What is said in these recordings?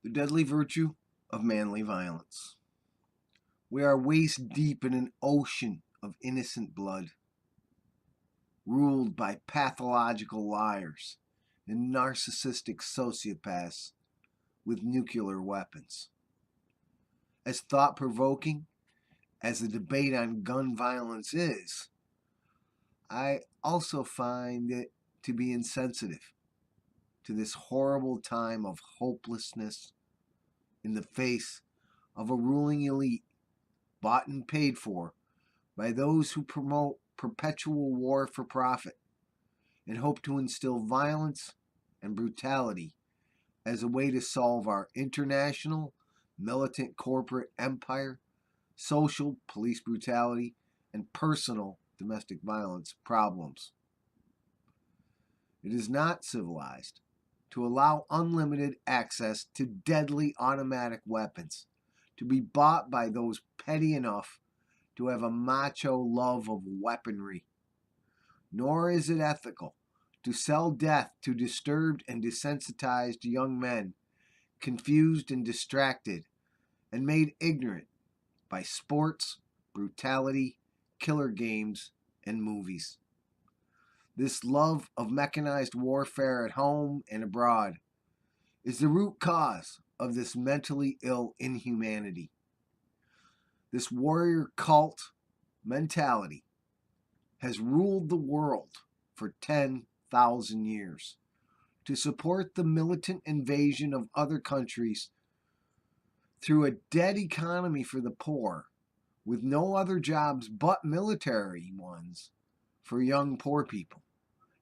The deadly virtue of manly violence. We are waist deep in an ocean of innocent blood, ruled by pathological liars and narcissistic sociopaths with nuclear weapons. As thought provoking as the debate on gun violence is, I also find it to be insensitive to this horrible time of hopelessness in the face of a ruling elite bought and paid for by those who promote perpetual war for profit and hope to instill violence and brutality as a way to solve our international militant corporate empire, social police brutality, and personal domestic violence problems. It is not civilized to allow unlimited access to deadly automatic weapons to be bought by those petty enough to have a macho love of weaponry. Nor is it ethical to sell death to disturbed and desensitized young men, confused and distracted, and made ignorant by sports, brutality, killer games, and movies. This love of mechanized warfare at home and abroad is the root cause of this mentally ill inhumanity. This warrior cult mentality has ruled the world for 10,000 years to support the militant invasion of other countries through a dead economy for the poor, with no other jobs but military ones for young poor people,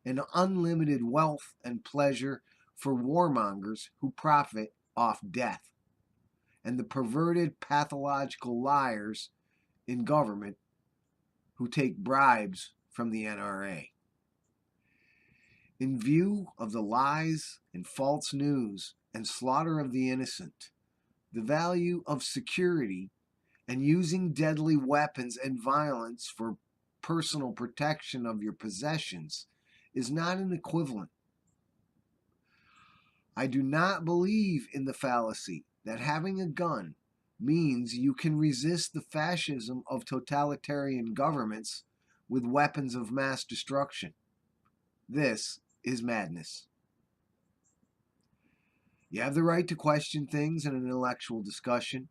and unlimited wealth and pleasure for warmongers who profit off death, and the perverted pathological liars in government who take bribes from the NRA. In view of the lies and false news and slaughter of the innocent, the value of security and using deadly weapons and violence for personal protection of your possessions is not an equivalent. I do not believe in the fallacy that having a gun means you can resist the fascism of totalitarian governments with weapons of mass destruction. This is madness. You have the right to question things in an intellectual discussion,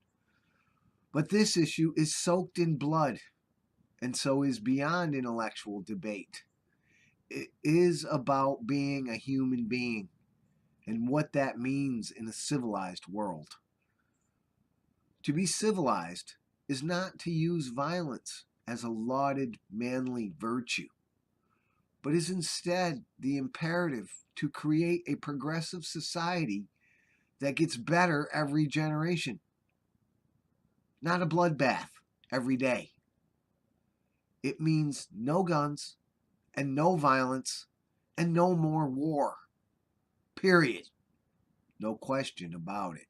but this issue is soaked in blood, and so is beyond intellectual debate. It is about being a human being and what that means in a civilized world. To be civilized is not to use violence as a lauded manly virtue, but is instead the imperative to create a progressive society that gets better every generation, not a bloodbath every day. It means no guns and no violence and no more war. Period. No question about it.